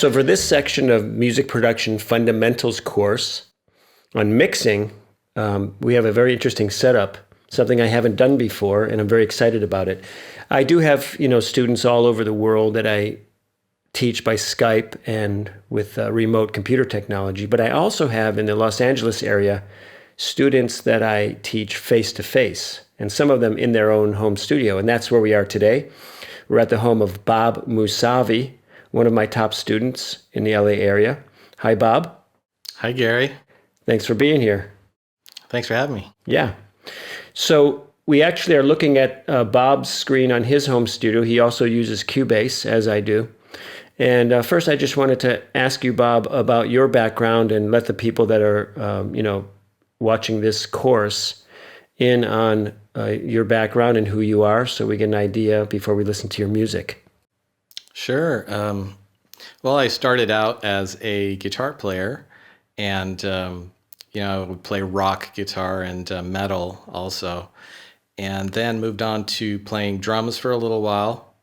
So for this section of Music Production Fundamentals course on mixing, we have a very interesting setup, something I haven't done before, and I'm very excited about it. I do have, students all over the world that I teach by Skype and with remote computer technology, but I also have in the Los Angeles area students that I teach face-to-face, and some of them in their own home studio, and that's where we are today. We're at the home of Bob Moosavi, one of my top students in the LA area. Hi, Bob. Hi, Gary. Thanks for being here. Thanks for having me. Yeah. So we actually are looking at Bob's screen on his home studio. He also uses Cubase, as I do. And first, I just wanted to ask you, Bob, about your background and let the people that are, watching this course in on your background and who you are, so we get an idea before we listen to your music. Sure. Well, I started out as a guitar player, and I would play rock guitar and metal also, and then moved on to playing drums for a little while.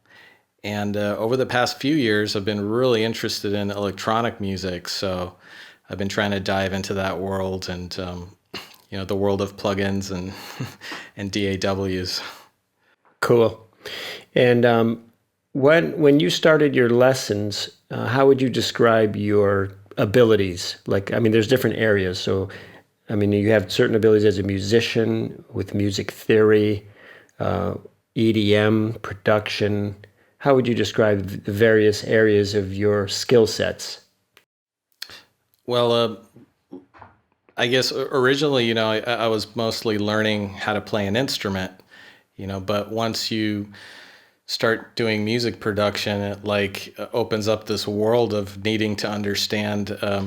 And over the past few years, I've been really interested in electronic music, so I've been trying to dive into that world and the world of plugins and and DAWs. Cool. And when you started your lessons, how would you describe your abilities? There's different areas. So, you have certain abilities as a musician with music theory, EDM, production. How would you describe the various areas of your skill sets? Well, I guess originally, I was mostly learning how to play an instrument, but once you start doing music production, it opens up this world of needing to understand, a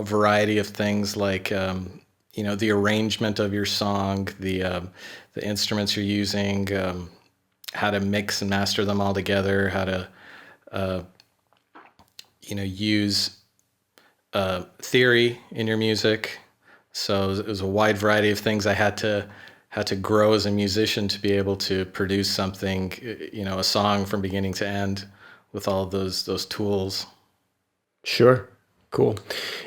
variety of things like, the arrangement of your song, the instruments you're using, how to mix and master them all together, how to, use theory in your music. So it was a wide variety of things I had to grow as a musician to be able to produce something, a song from beginning to end with all of those tools. Sure. Cool.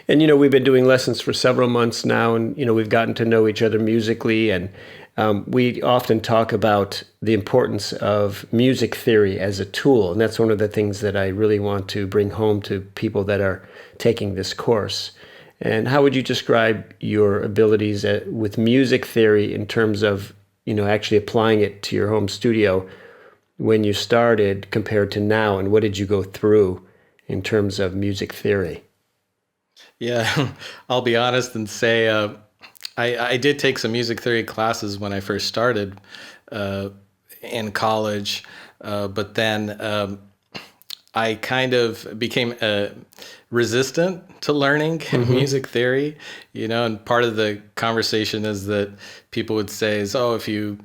And, we've been doing lessons for several months now, and, we've gotten to know each other musically, and we often talk about the importance of music theory as a tool. And that's one of the things that I really want to bring home to people that are taking this course. And how would you describe your abilities with music theory in terms of, actually applying it to your home studio when you started compared to now? And what did you go through in terms of music theory? Yeah, I'll be honest and say I did take some music theory classes when I first started in college, but then I kind of became resistant to learning music theory, and part of the conversation is that people would say if you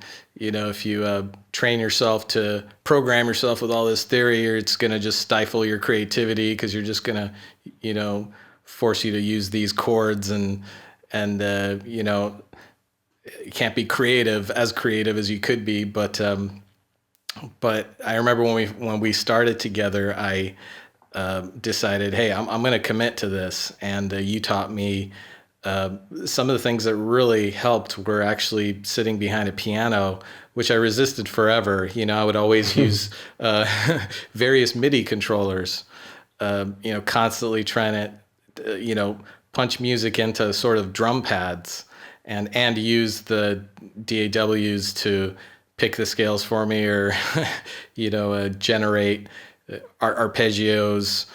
train yourself to program yourself with all this theory, it's going to just stifle your creativity because you're just going to, force you to use these chords and you can't be creative as you could be. But I remember when we started together, I decided, hey, I'm going to commit to this. And you taught me some of the things that really helped were actually sitting behind a piano, which I resisted forever. I would always use various MIDI controllers, constantly trying to, punch music into sort of drum pads and use the DAWs to pick the scales for me or, generate arpeggios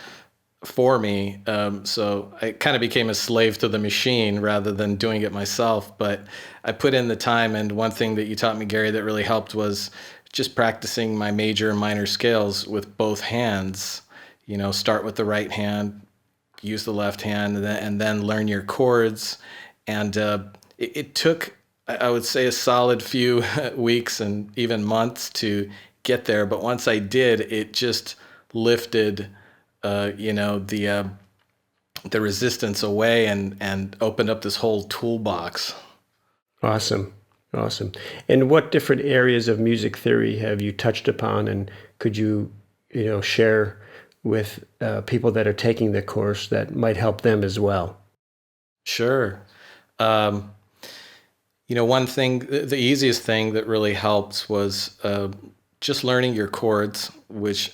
for me. So I kind of became a slave to the machine rather than doing it myself. But I put in the time, and one thing that you taught me, Gary, that really helped was just practicing my major and minor scales with both hands. Start with the right hand, use the left hand, and then learn your chords. And it took, I would say, a solid few weeks and even months to get there. But once I did, it just lifted, the resistance away and opened up this whole toolbox. Awesome. And what different areas of music theory have you touched upon? And could you, share with people that are taking the course that might help them as well? Sure. One thing, the easiest thing that really helped was just learning your chords, which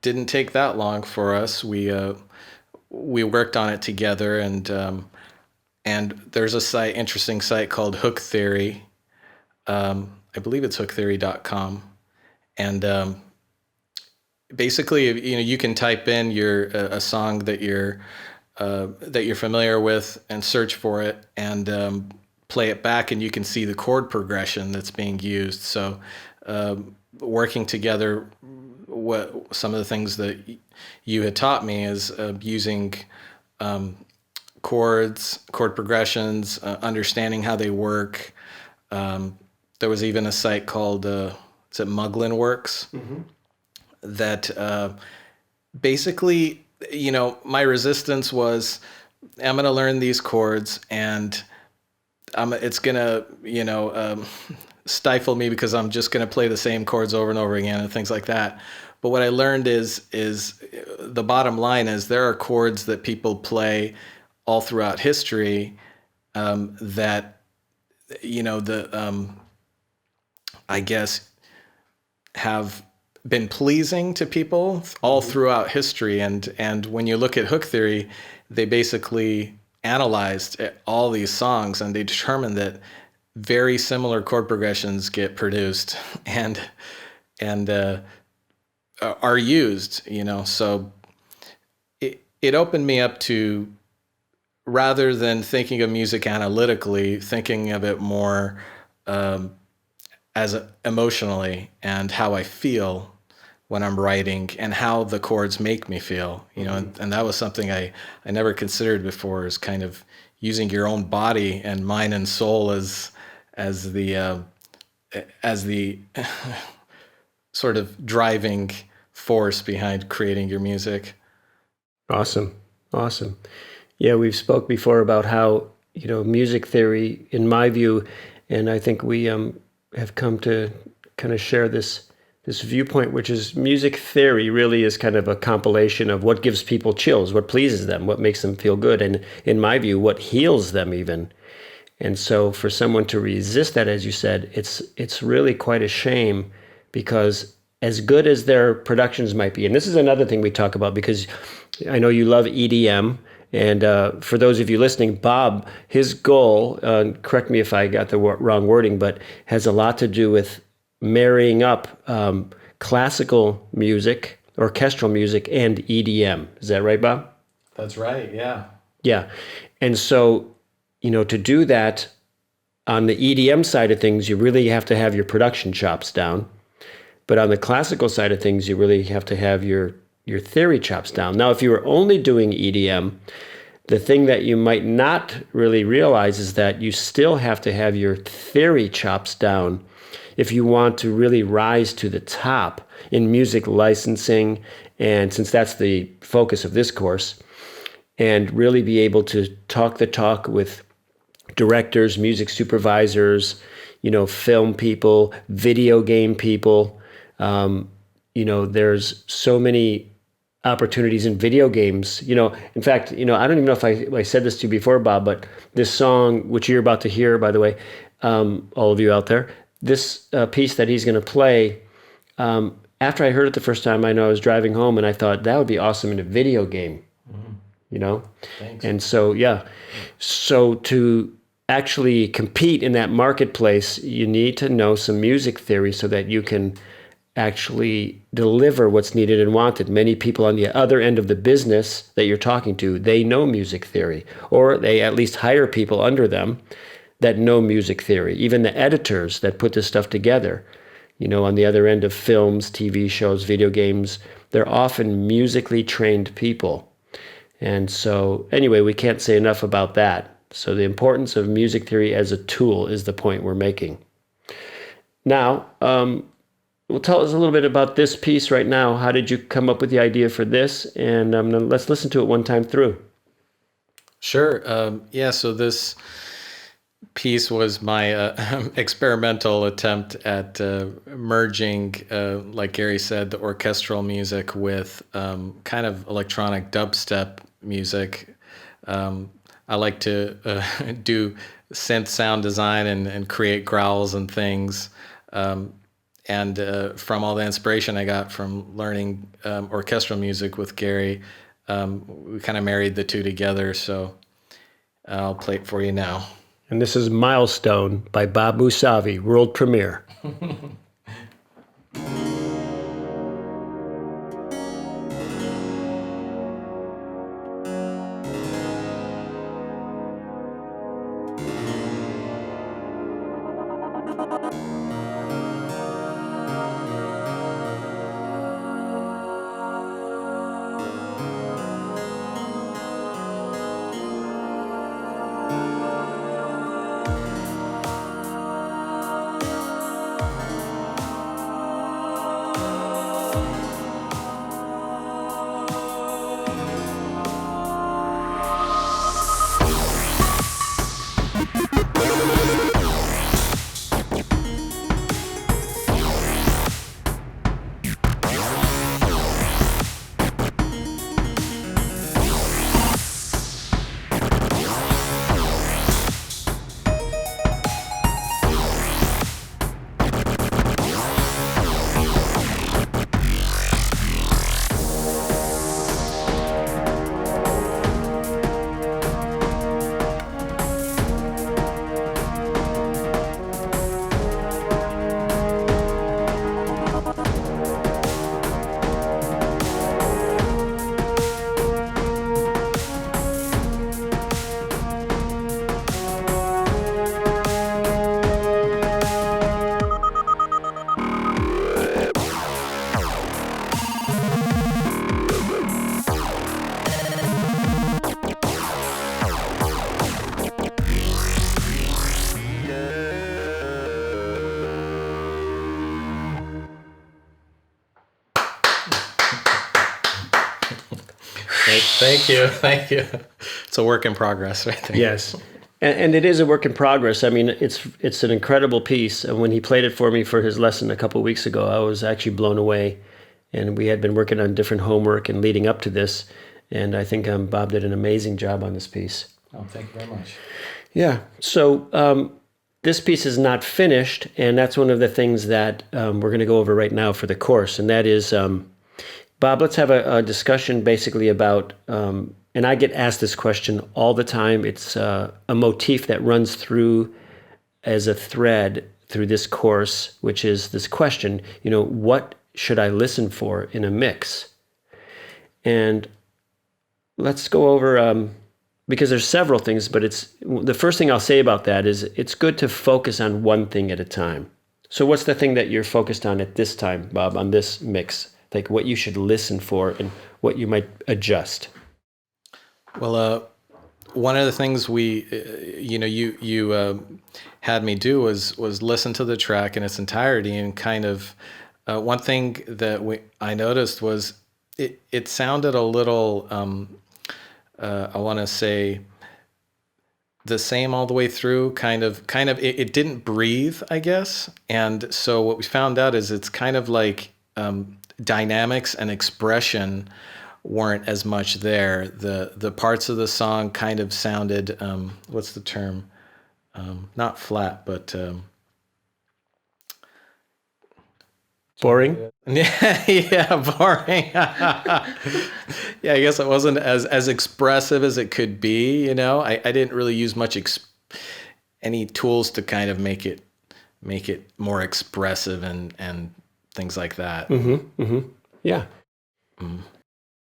didn't take that long for us. We worked on it together, and there's a interesting site called Hook Theory. I believe it's hooktheory.com, and basically, you can type in a song that you're familiar with and search for it, and play it back, and you can see the chord progression that's being used. So working together, some of the things that you had taught me is using chord progressions, understanding how they work. There was even a site called is it Muglin Works? Mm-hmm. That basically, my resistance was, I'm going to learn these chords, and it's going to, stifle me because I'm just going to play the same chords over and over again and things like that. But what I learned is the bottom line is there are chords that people play all throughout history that, I guess, have been pleasing to people all throughout history. And when you look at Hook Theory, they basically analyzed all these songs, and they determined that very similar chord progressions get produced and are used, so it opened me up to, rather than thinking of music analytically, thinking of it more as emotionally, and how I feel when I'm writing, and how the chords make me feel, and that was something I never considered before, is kind of using your own body and mind and soul as the sort of driving force behind creating your music. Awesome. Yeah, we've spoke before about how, music theory, in my view, and I think we have come to kind of share this viewpoint, which is music theory really is kind of a compilation of what gives people chills, what pleases them, what makes them feel good, and in my view, what heals them even. And so for someone to resist that, as you said, it's really quite a shame, because as good as their productions might be, and this is another thing we talk about, because I know you love EDM, and for those of you listening, Bob, his goal, correct me if I got the wrong wording, but has a lot to do with marrying up classical music, orchestral music, and EDM. Is that right, Bob? That's right, yeah. Yeah. And so, to do that on the EDM side of things, you really have to have your production chops down. But on the classical side of things, you really have to have your theory chops down. Now, if you were only doing EDM, the thing that you might not really realize is that you still have to have your theory chops down if you want to really rise to the top in music licensing, and since that's the focus of this course, and really be able to talk the talk with directors, music supervisors, film people, video game people. There's so many opportunities in video games. In fact, I don't even know if I said this to you before, Bob, but this song, which you're about to hear, by the way, all of you out there, this piece that he's going to play, after I heard it the first time, I know I was driving home, and I thought that would be awesome in a video game. Thanks. And so, yeah. So to actually compete in that marketplace, you need to know some music theory so that you can actually deliver what's needed and wanted. Many people on the other end of the business that you're talking to, they know music theory, or they at least hire people under them that know music theory. Even the editors that put this stuff together, on the other end of films, TV shows, video games, they're often musically trained people. And so anyway, we can't say enough about that. So the importance of music theory as a tool is the point we're making. Now, well, tell us a little bit about this piece right now. How did you come up with the idea for this? And let's listen to it one time through. Sure. So piece was my experimental attempt at merging, like Gary said, the orchestral music with kind of electronic dubstep music. I like to do synth sound design and create growls and things. And from all the inspiration I got from learning orchestral music with Gary, we kind of married the two together. So I'll play it for you now. And this is Milestone by Bob Moosavi, world premiere. Thank you. Thank you. It's a work in progress, right there. Yes. And it is a work in progress. I mean, it's an incredible piece. And when he played it for me for his lesson a couple of weeks ago, I was actually blown away. And we had been working on different homework and leading up to this. And I think Bob did an amazing job on this piece. Oh, thank you very much. Yeah. So this piece is not finished. And that's one of the things that we're going to go over right now for the course. And that is, Bob, let's have a discussion basically about, and I get asked this question all the time. It's a motif that runs through as a thread through this course, which is this question, what should I listen for in a mix? And let's go over, because there's several things, but the first thing I'll say about that is it's good to focus on one thing at a time. So what's the thing that you're focused on at this time, Bob, on this mix? Like what you should listen for and what you might adjust? Well, one of the things you had me do was listen to the track in its entirety, and kind of one thing that I noticed was it sounded a little I want to say the same all the way through. Kind of it didn't breathe, I guess. And so what we found out is it's kind of like dynamics and expression weren't as much there. The parts of the song kind of sounded, what's the term? Not flat, but boring. Yeah, boring. Yeah, I guess it wasn't as expressive as it could be. I didn't really use much any tools to kind of make it more expressive and things like that. Yeah.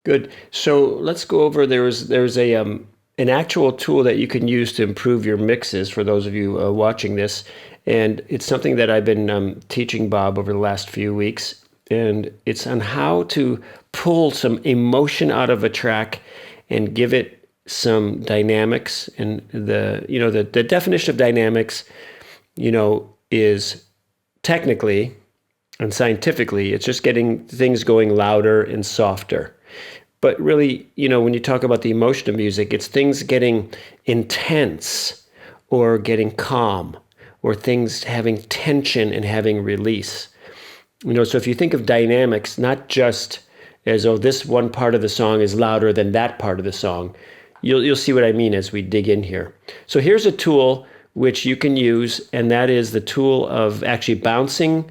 Good. So let's go over. There's an actual tool that you can use to improve your mixes for those of you watching this, and it's something that I've been teaching Bob over the last few weeks, and it's on how to pull some emotion out of a track and give it some dynamics. And the definition of dynamics, is technically and scientifically, it's just getting things going louder and softer. But really, when you talk about the emotion of music, it's things getting intense or getting calm, or things having tension and having release. So if you think of dynamics, not just as, oh, this one part of the song is louder than that part of the song, you'll see what I mean as we dig in here. So here's a tool which you can use, and that is the tool of actually bouncing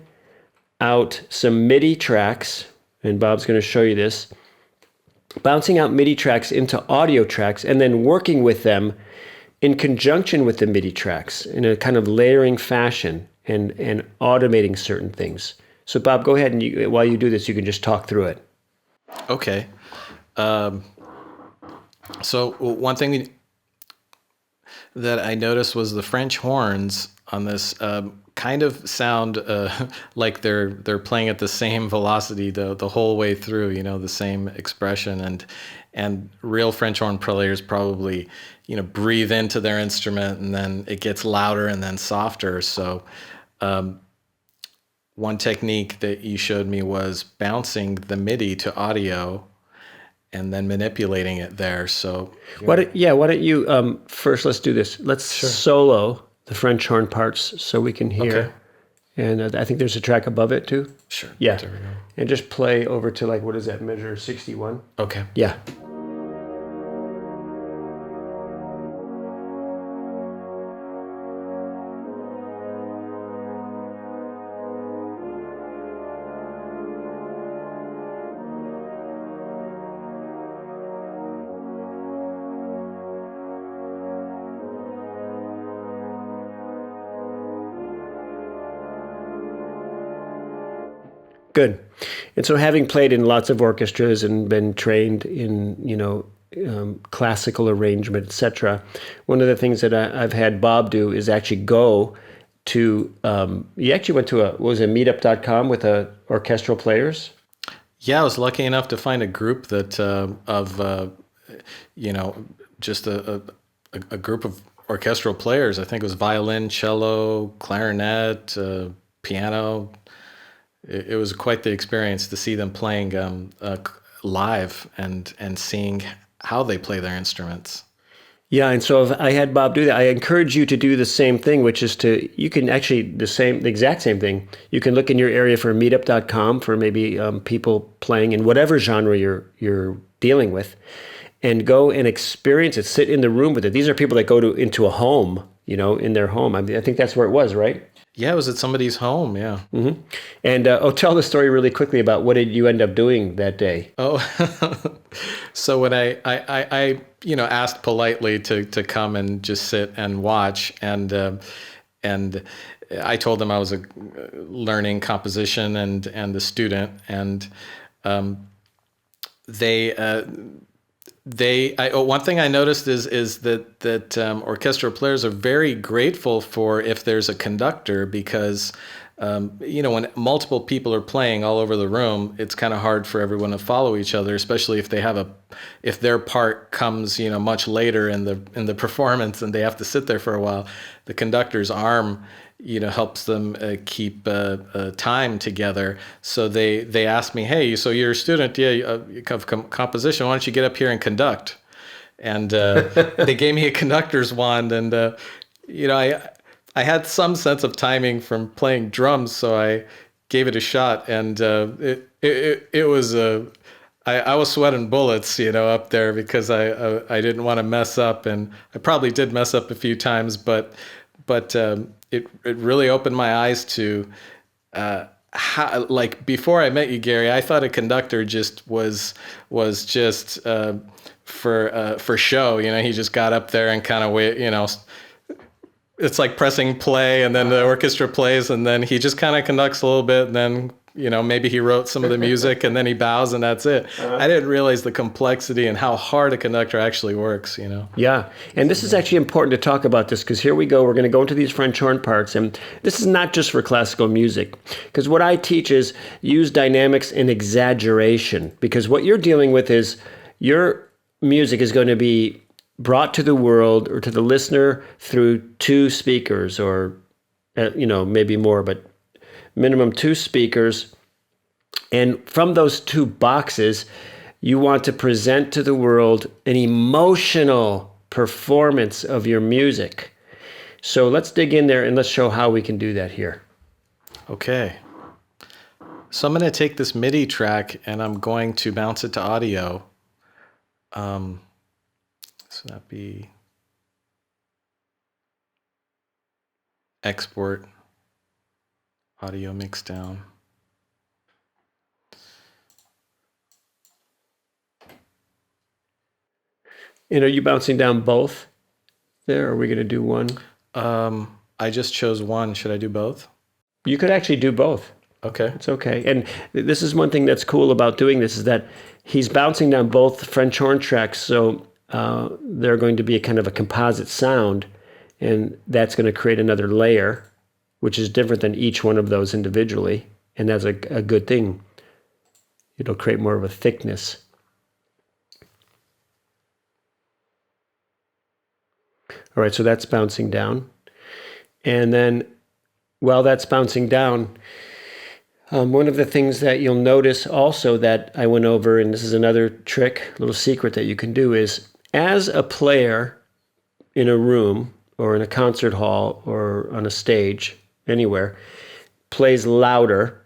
out some MIDI tracks, and Bob's going to show you this, bouncing out MIDI tracks into audio tracks and then working with them in conjunction with the MIDI tracks in a kind of layering fashion and automating certain things. So Bob, go ahead, and while you do this, you can just talk through it. Okay. So one thing that I noticed was the French horns on this kind of sound like they're playing at the same velocity the whole way through, the same expression, and real French horn players probably, breathe into their instrument and then it gets louder and then softer. So one technique that you showed me was bouncing the MIDI to audio and then manipulating it there. So why don't you first, let's do this. Let's solo the French horn parts so we can hear. Okay. And I think there's a track above it too. Sure. Yeah. There we go. And just play over to what is that, measure 61? Okay. Yeah. Good. And so having played in lots of orchestras and been trained in, classical arrangement, etc., one of the things that I've had Bob do is actually go to, you actually went to meetup.com with orchestral players? Yeah, I was lucky enough to find a group that just a group of orchestral players. I think it was violin, cello, clarinet, piano. It was quite the experience to see them playing live and seeing how they play their instruments. Yeah, and so if I had Bob do that, I encourage you to do the same thing, which is you can actually, the exact same thing. You can look in your area for meetup.com for maybe people playing in whatever genre you're dealing with, and go and experience it, sit in the room with it. These are people that go into a home, in their home. I think that's where it was, right? Yeah, it was at somebody's home, yeah. Mm-hmm. And tell the story really quickly about what did you end up doing that day? Oh, so when I asked politely to come and just sit and watch, and I told them I was learning composition and a student, and one thing I noticed is that orchestral players are very grateful for if there's a conductor, because when multiple people are playing all over the room, it's kind of hard for everyone to follow each other, especially if if their part comes much later in the performance and they have to sit there for a while. The conductor's arm helps them keep time together. So they asked me, hey, so you're a student, of composition, why don't you get up here and conduct? And they gave me a conductor's wand, and I had some sense of timing from playing drums, so I gave it a shot, and it was I was sweating bullets, up there, because I didn't want to mess up, and I probably did mess up a few times, but it really opened my eyes to how, before I met you, Gary, I thought a conductor just was just for show. He just got up there and kind of wait, it's like pressing play, and then the orchestra plays, and then he just kind of conducts a little bit, and then maybe he wrote some of the music, and then he bows, and that's it. Uh-huh. I didn't realize the complexity and how hard a conductor actually works, Yeah, and this is actually important to talk about this, because here we go. We're going to go into these French horn parts, and this is not just for classical music, because what I teach is use dynamics and exaggeration, because what you're dealing with is your music is going to be brought to the world or to the listener through two speakers, or maybe more, but minimum two speakers. And from those two boxes, you want to present to the world an emotional performance of your music. So let's dig in there and let's show how we can do that here. Okay. So I'm going to take this MIDI track and I'm going to bounce it to audio. So that'd be export audio mix down. And are you bouncing down both there, or are we going to do one? I just chose one. Should I do both? You could actually do both. Okay. It's okay. And this is one thing that's cool about doing this, is that he's bouncing down both French horn tracks, so they're going to be a kind of a composite sound, and that's going to create another layer, which is different than each one of those individually, and that's a good thing. It'll create more of a thickness. All right, so that's bouncing down. And then while that's bouncing down, one of the things that you'll notice also that I went over, and this is another trick, little secret that you can do, is as a player in a room or in a concert hall or on a stage, anywhere, plays louder,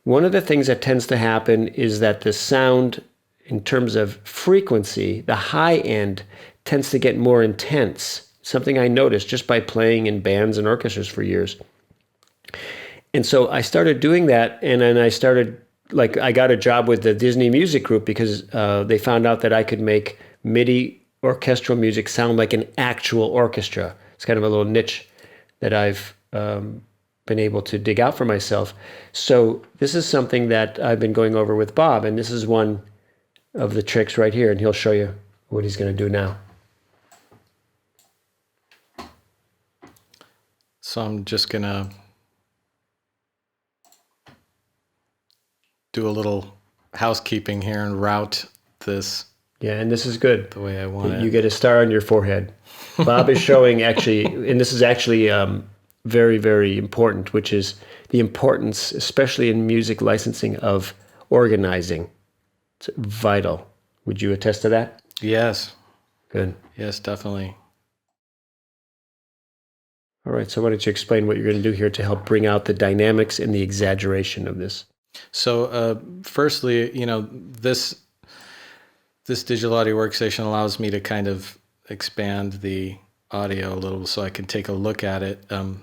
one of the things that tends to happen is that the sound, in terms of frequency, the high end tends to get more intense. Something I noticed just by playing in bands and orchestras for years. And so I started doing that, and then I got a job with the Disney Music Group because they found out that I could make MIDI orchestral music sound like an actual orchestra. It's kind of a little niche that I've been able to dig out for myself. So this is something that I've been going over with Bob, and this is one of the tricks right here, and he'll show you what he's going to do now. So I'm just going to do a little housekeeping here and route this. Yeah, and this is good. The way I want it. You get a star on your forehead. Bob is showing actually, and this is actually very, very important, which is the importance, especially in music licensing, of organizing. It's vital. Would you attest to that? Yes. Good. Yes, definitely. All right, so why don't you explain what you're going to do here to help bring out the dynamics and the exaggeration of this? So firstly, this digital audio workstation allows me to kind of expand the audio a little so I can take a look at it. And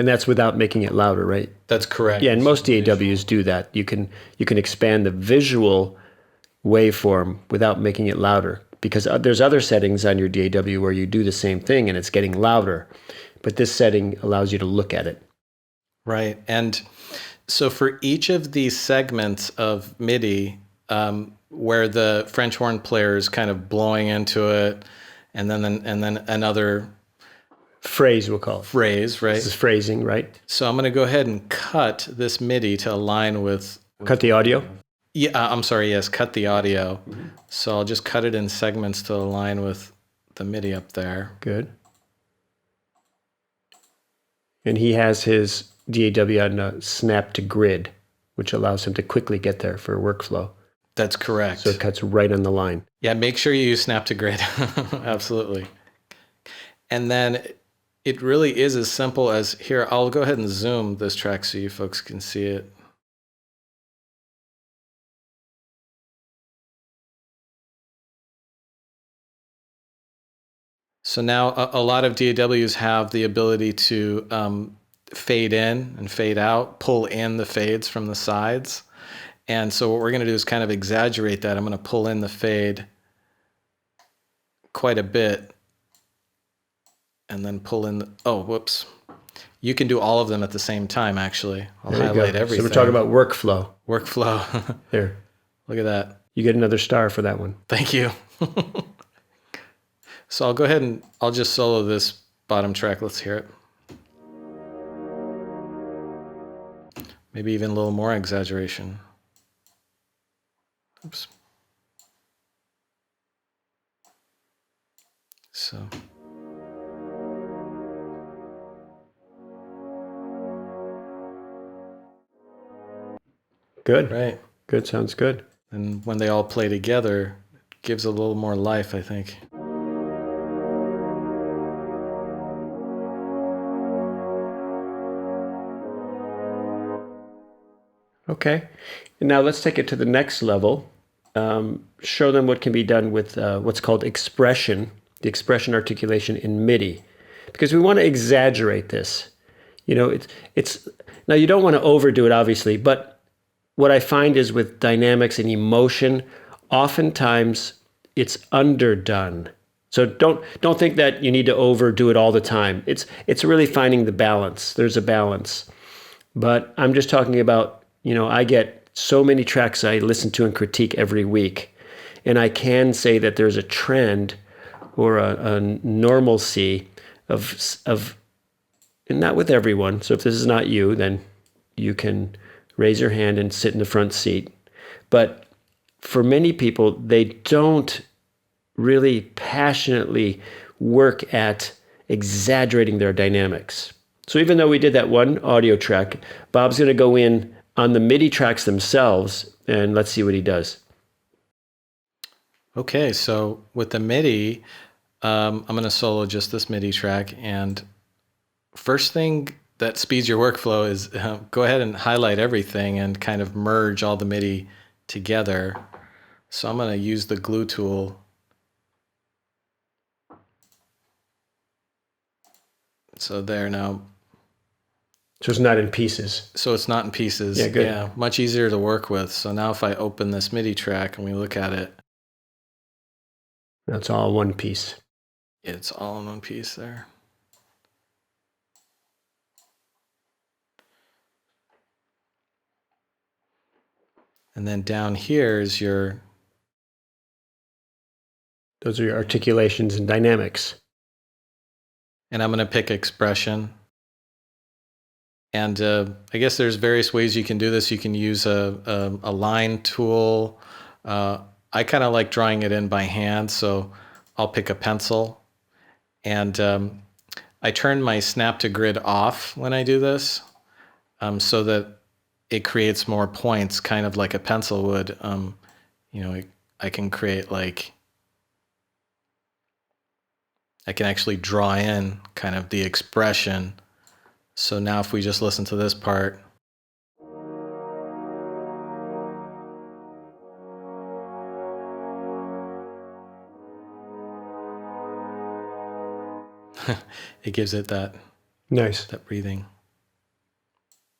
that's without making it louder, right? That's correct. Yeah, and most DAWs do that. You can expand the visual waveform without making it louder, because there's other settings on your DAW where you do the same thing and it's getting louder. But this setting allows you to look at it. Right. And so for each of these segments of MIDI, where the French horn player is kind of blowing into it, and then another phrase, we'll call it. Phrase, right? This is phrasing, right? So I'm going to go ahead and cut this MIDI to align with cut the audio? Yeah, I'm sorry, yes, cut the audio. Mm-hmm. So I'll just cut it in segments to align with the MIDI up there. Good. And he has his DAW on a snap to grid, which allows him to quickly get there for workflow. That's correct. So it cuts right on the line. Yeah, make sure you use snap to grid. Absolutely. And then it really is as simple as, here, I'll go ahead and zoom this track so you folks can see it. So now a lot of DAWs have the ability to fade in and fade out, pull in the fades from the sides. And so what we're going to do is kind of exaggerate that. I'm going to pull in the fade quite a bit and then pull in whoops. You can do all of them at the same time, actually. I'll highlight everything. So we're talking about workflow. Workflow. There. Look at that. You get another star for that one. Thank you. So I'll go ahead and I'll just solo this bottom track. Let's hear it. Maybe even a little more exaggeration. Oops. So. Good. Right. Good. Sounds good. And when they all play together, it gives a little more life, I think. Okay. And now let's take it to the next level. Show them what can be done with what's called expression, the expression articulation in MIDI, because we want to exaggerate this. You know, it's now you don't want to overdo it, obviously, but what I find is with dynamics and emotion, oftentimes it's underdone. So don't think that you need to overdo it all the time. It's really finding the balance. There's a balance. But I'm just talking about, you know, I get so many tracks I listen to and critique every week. And I can say that there's a trend or a normalcy of, and not with everyone. So if this is not you, then you can raise your hand and sit in the front seat. But for many people, they don't really passionately work at exaggerating their dynamics. So even though we did that one audio track, Bob's going to go in on the MIDI tracks themselves, and let's see what he does. Okay, so with the MIDI, I'm going to solo just this MIDI track. And first thing that speeds your workflow is go ahead and highlight everything and kind of merge all the MIDI together. So I'm going to use the glue tool. So there now. So it's not in pieces. So it's not in pieces. Yeah, good. Yeah, much easier to work with. So now if I open this MIDI track and we look at it, that's all one piece. It's all in one piece there. And then down here is your... Those are your articulations and dynamics. And I'm going to pick expression. And I guess there's various ways you can do this. You can use a line tool. I kind of like drawing it in by hand, so I'll pick a pencil. And I turn my snap to grid off when I do this, so that it creates more points, kind of like a pencil would. You know, I can create like, I can actually draw in kind of the expression. So now if we just listen to this part, it gives it that nice, that breathing.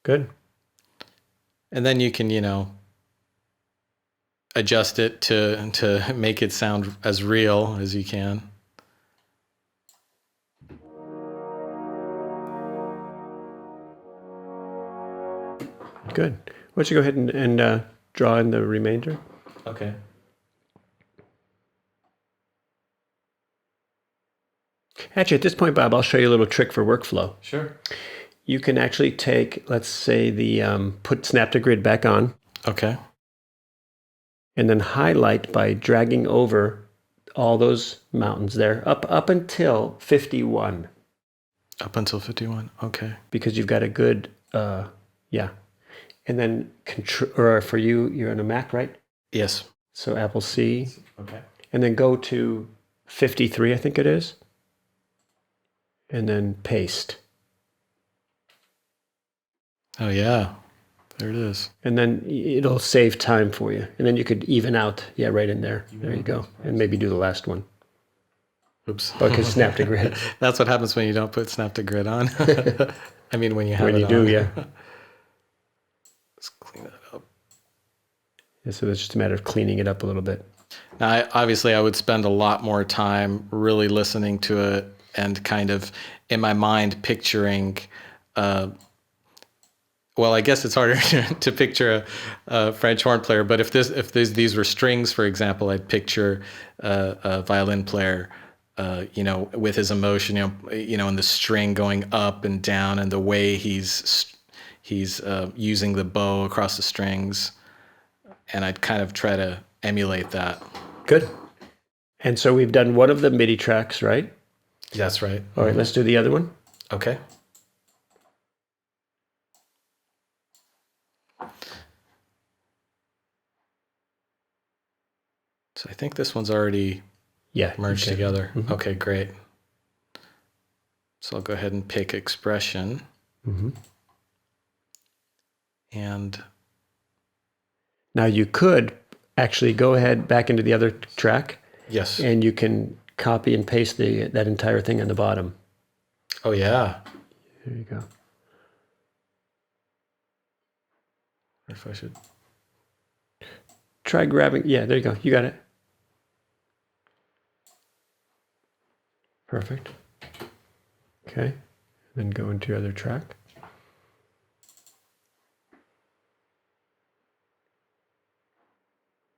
Good. And then you can, you know, adjust it to make it sound as real as you can. Good. Why don't you go ahead and draw in the remainder? Okay. Actually, at this point, Bob, I'll show you a little trick for workflow. Sure. You can actually take, let's say, the put snap to grid back on. Okay. And then highlight by dragging over all those mountains there up until 51. Up until 51. Okay. Because you've got a good, yeah. And then, or for you, you're on a Mac, right? Yes. So Apple C. Okay. And then go to 53, I think it is. And then paste. Oh, yeah. There it is. And then it'll save time for you. And then you could even out, yeah, right in there. There you go. And maybe do the last one. Oops. Because snap to grid. That's what happens when you don't put snap to grid on. I mean, when you have when it you on. do, yeah. Let's clean that up. Yeah, so it's just a matter of cleaning it up a little bit. Now, obviously, I would spend a lot more time really listening to it and kind of in my mind picturing. Well, I guess it's harder to picture a French horn player, but if these were strings, for example, I'd picture a violin player, you know, with his emotion, you know, and the string going up and down, and the way he's using the bow across the strings, and I'd kind of try to emulate that. Good. And so we've done one of the MIDI tracks, right? That's right. All right, let's do the other one. Okay. So I think this one's already merged together. Mm-hmm. Okay, great. So I'll go ahead and pick expression. Mm-hmm. And Now you could actually go ahead back into the other track. Yes. And you can copy and paste that entire thing on the bottom. Oh, yeah. There you go. Or if I should... Try grabbing, yeah, there you go. You got it. Perfect. Okay. Then go into your other track.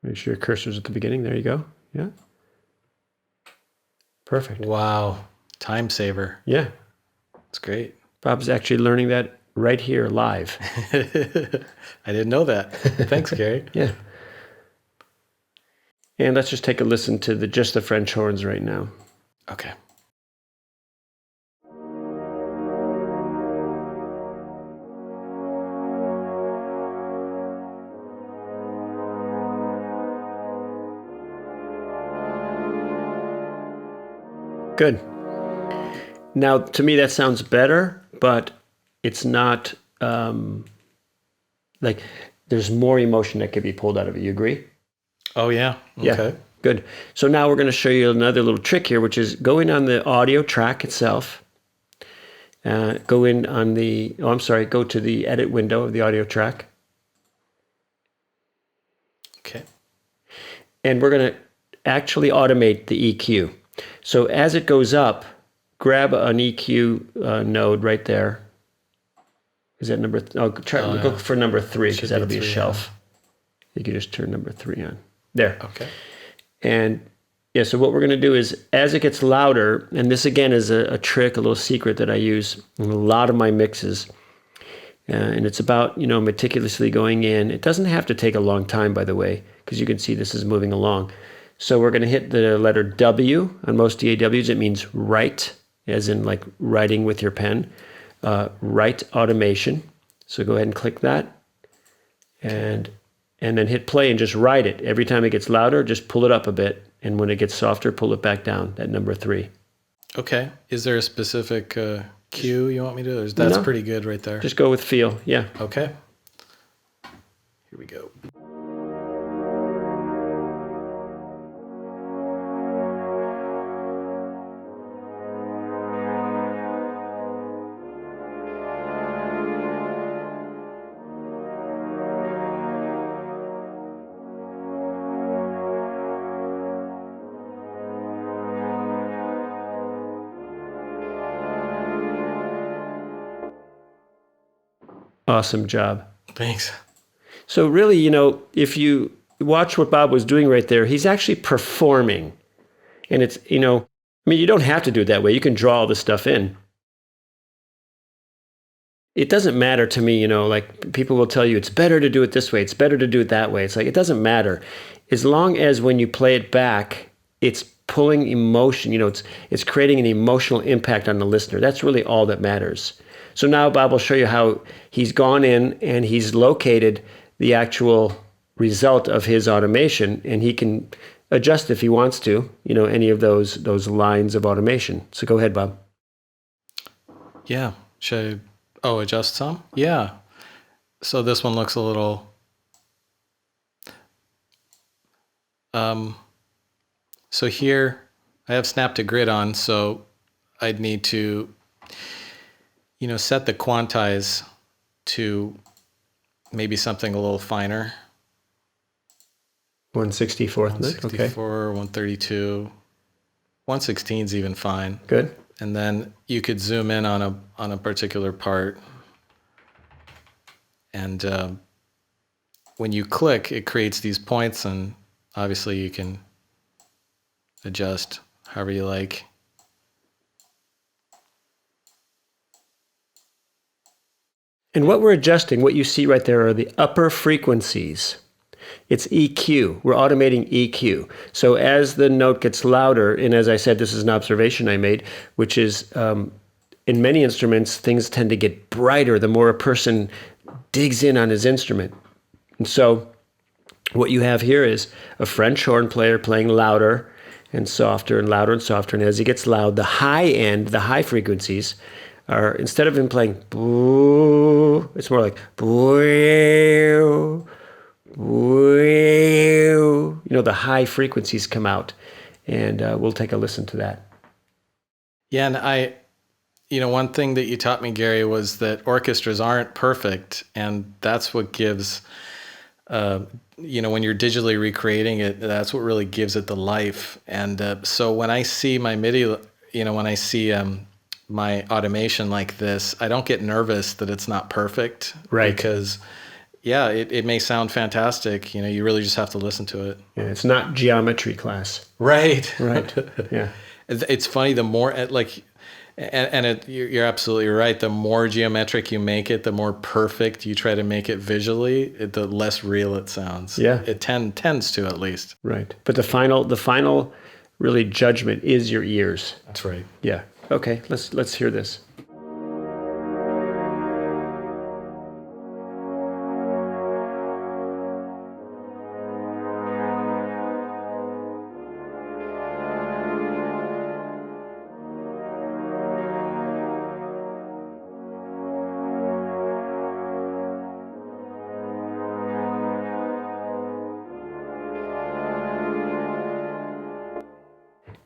Make sure your cursor's at the beginning. There you go. Yeah. Perfect. Wow. Time saver. Yeah. It's great. Bob's actually learning that right here live. I didn't know that. Thanks, Gary. Yeah. And let's just take a listen to just the French horns right now. Okay. Good. Now, to me, that sounds better, but it's not like there's more emotion that could be pulled out of it. You agree? Oh, yeah. Okay. Yeah. Good. So now we're going to show you another little trick here, which is going on the audio track itself. Go to the edit window of the audio track. Okay. And we're going to actually automate the EQ. So as it goes up, grab an EQ node right there. Is that number? Go for number 3 because that'll be a shelf. Yeah. You can just turn number 3 on. There. Okay. And yeah, so what we're going to do is as it gets louder, and this again is a trick, a little secret that I use in a lot of my mixes. And it's about, meticulously going in. It doesn't have to take a long time, by the way, because you can see this is moving along. So we're going to hit the letter W on most DAWs. It means write, as in like writing with your pen. Write automation. So go ahead and click that. And then hit play and just write it. Every time it gets louder, just pull it up a bit. And when it gets softer, pull it back down, that number 3. Okay. Is there a specific cue you want me to do? That's pretty good right there. Just go with feel, yeah. Okay. Here we go. Awesome job. Thanks. So really, if you watch what Bob was doing right there, he's actually performing. And it's, you don't have to do it that way. You can draw all this stuff in. It doesn't matter to me, like people will tell you it's better to do it this way. It's better to do it that way. It's like, it doesn't matter. As long as when you play it back, it's pulling emotion, it's creating an emotional impact on the listener. That's really all that matters. So now Bob will show you how he's gone in and he's located the actual result of his automation, and he can adjust if he wants to, any of those lines of automation. So go ahead, Bob. Yeah. Should I, adjust some? Yeah. So this one looks a little, so here I have snap to grid on, so I'd need to set the quantize to maybe something a little finer. 1/64th note, okay. 132, 116 is even fine. Good. And then you could zoom in on a particular part, and when you click, it creates these points, and obviously you can adjust however you like. And what we're adjusting, what you see right there are the upper frequencies. It's EQ. We're automating EQ. So as the note gets louder, and as I said, this is an observation I made, which is in many instruments, things tend to get brighter the more a person digs in on his instrument. And so what you have here is a French horn player playing louder and softer and louder and softer. And as he gets loud, the high end, the high frequencies, are, instead of him playing boo, it's more like boo, the high frequencies come out. And we'll take a listen to that. Yeah, and one thing that you taught me, Gary, was that orchestras aren't perfect, and that's what gives, when you're digitally recreating it, that's what really gives it the life. And so when I see my MIDI, when I see my automation like this, I don't get nervous that it's not perfect. Right. Because, yeah, it may sound fantastic. You really just have to listen to it. Yeah, it's not geometry class. Right. Right. Yeah. It's funny, the more you're absolutely right. The more geometric you make it, the more perfect you try to make it visually, the less real it sounds. Yeah. It tends to, at least. Right. But the final really judgment is your ears. That's right. Yeah. Okay, let's hear this.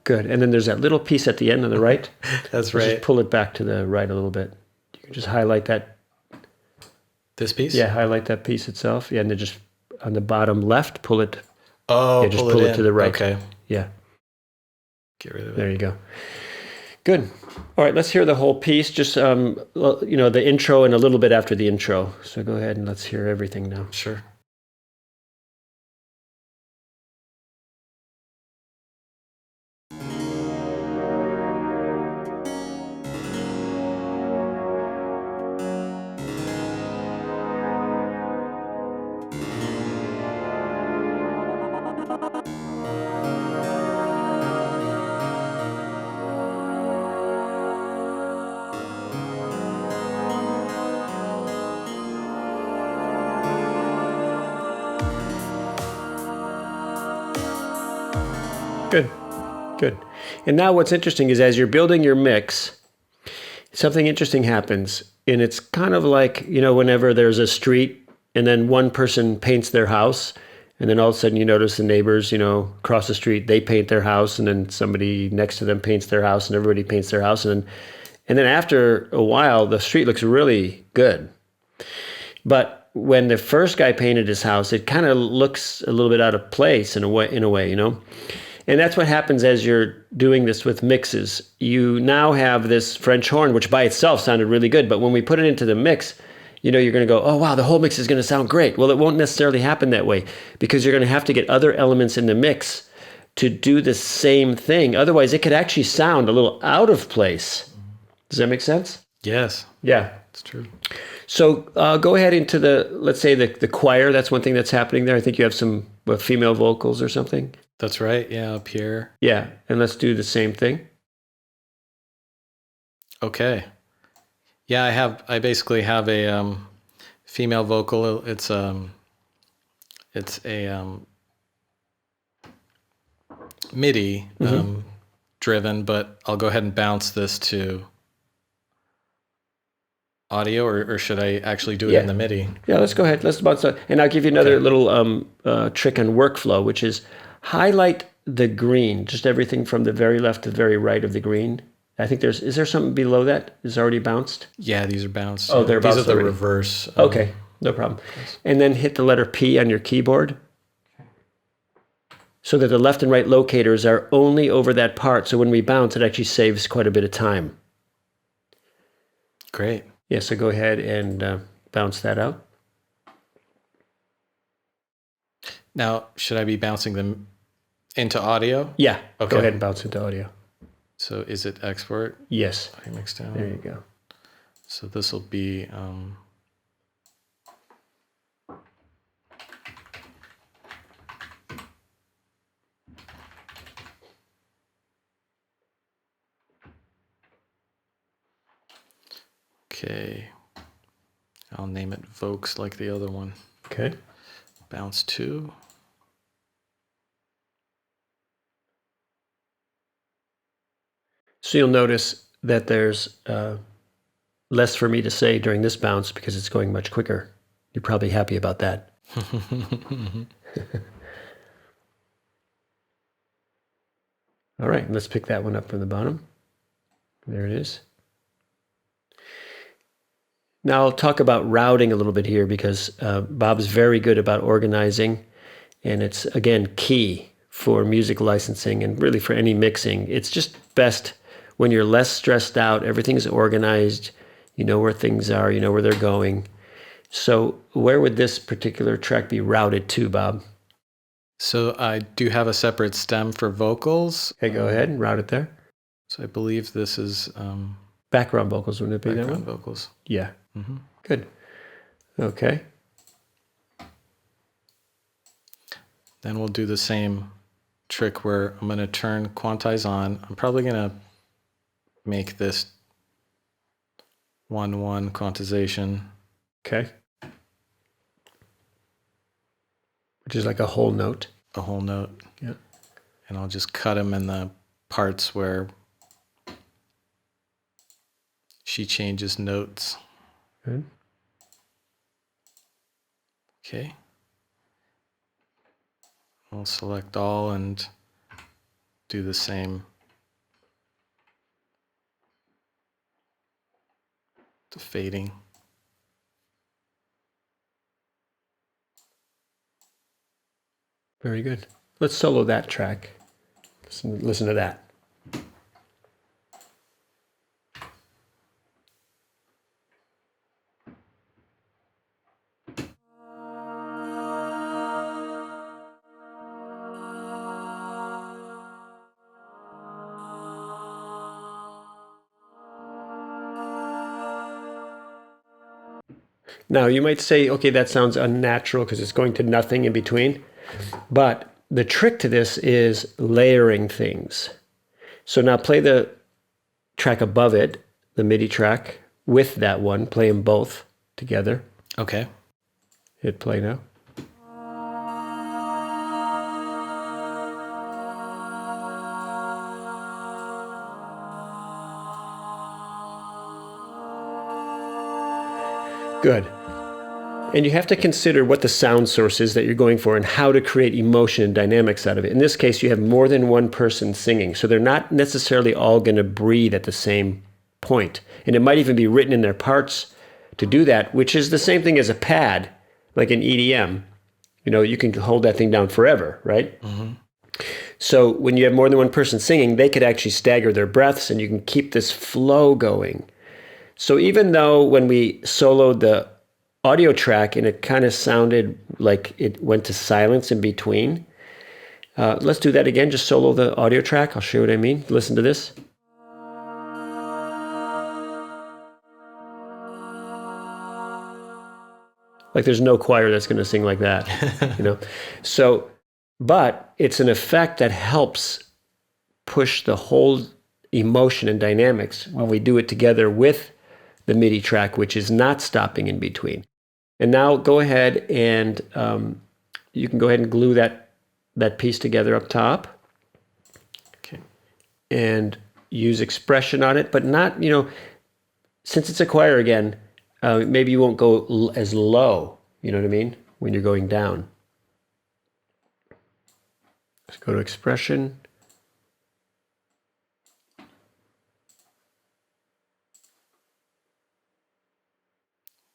Good. And then there's that little piece at the end on the right. That's right. Just pull it back to the right a little bit. You can just highlight that. This piece? Yeah, highlight that piece itself. Yeah, and then just on the bottom left, pull it. Oh, yeah, just pull it to the right. Okay. Yeah. Get rid of it. There you go. Good. All right, let's hear the whole piece. Just the intro and a little bit after the intro. So go ahead and let's hear everything now. Sure. Good. And now what's interesting is as you're building your mix, something interesting happens. And it's kind of like, whenever there's a street and then one person paints their house, and then all of a sudden you notice the neighbors, across the street, they paint their house, and then somebody next to them paints their house, and everybody paints their house. And then after a while, the street looks really good. But when the first guy painted his house, it kind of looks a little bit out of place in a way. And that's what happens as you're doing this with mixes. You now have this French horn, which by itself sounded really good, but when we put it into the mix, you're going to go, oh, wow, the whole mix is going to sound great. Well, it won't necessarily happen that way because you're going to have to get other elements in the mix to do the same thing. Otherwise, it could actually sound a little out of place. Does that make sense? Yes. Yeah. It's true. So go ahead into let's say the choir. That's one thing that's happening there. I think you have some female vocals or something. That's right. Yeah, up here. Yeah, and let's do the same thing. Okay. Yeah, I basically have a female vocal. It's a MIDI driven, but I'll go ahead and bounce this to audio, or should I actually do it in the MIDI? Yeah, let's go ahead. Let's bounce that. And I'll give you another little trick on workflow, which is highlight the green, just everything from the very left to the very right of the green. I think is there something below that is already bounced? Yeah, these are bounced. Oh, they're bounced. These are the already. reverse. Okay, no problem. And then hit the letter P on your keyboard so that the left and right locators are only over that part. So when we bounce, it actually saves quite a bit of time. Great. Yeah, so go ahead and bounce that out. Now, should I be bouncing them into audio? Yeah, okay. Go ahead and bounce into audio. So is it export? Yes. I mix down. There you go. So this will be... Okay. I'll name it Vokes like the other one. Okay. Bounce 2. So you'll notice that there's less for me to say during this bounce because it's going much quicker. You're probably happy about that. All right, let's pick that one up from the bottom. There it is. Now I'll talk about routing a little bit here because Bob's very good about organizing, and it's, again, key for music licensing and really for any mixing. It's just best when you're less stressed out, everything's organized, you know where things are, you know where they're going. So where would this particular track be routed to, Bob? So I do have a separate stem for vocals. Okay, go ahead and route it there. So I believe this is Background vocals, wouldn't it be that background one? vocals. Yeah. Good. Okay. Then we'll do the same trick where I'm going to turn quantize on. I'm probably going to make this 1-1 quantization. Okay. Which is like a whole note. A whole note. Yeah. And I'll just cut them in the parts where she changes notes. Good. Okay. I'll select all and do the same. The fading. Very good. Let's solo that track. Listen to that. Now, you might say, okay, that sounds unnatural because it's going to nothing in between. But the trick to this is layering things. So now play the track above it, the MIDI track, with that one. Play them both together. Okay. Hit play now. Good. And you have to consider what the sound source is that you're going for and how to create emotion and dynamics out of it. In this case, you have more than one person singing, so they're not necessarily all going to breathe at the same point. And it might even be written in their parts to do that, which is the same thing as a pad, like an EDM. You know, you can hold that thing down forever, right? Mm-hmm. So when you have more than one person singing, they could actually stagger their breaths and you can keep this flow going. So even though when we soloed the audio track and it kind of sounded like it went to silence in between, let's do that again. Just solo the audio track. I'll show you what I mean. Listen to this. Like there's no choir that's going to sing like that, you know. So, but it's an effect that helps push the whole emotion and dynamics when we do it together with the MIDI track, which is not stopping in between. And now go ahead and you can go ahead and glue that piece together up top. Okay. And use expression on it, but not, you know, since it's a choir again, maybe you won't go as low, you know what I mean, when you're going down. Let's go to expression.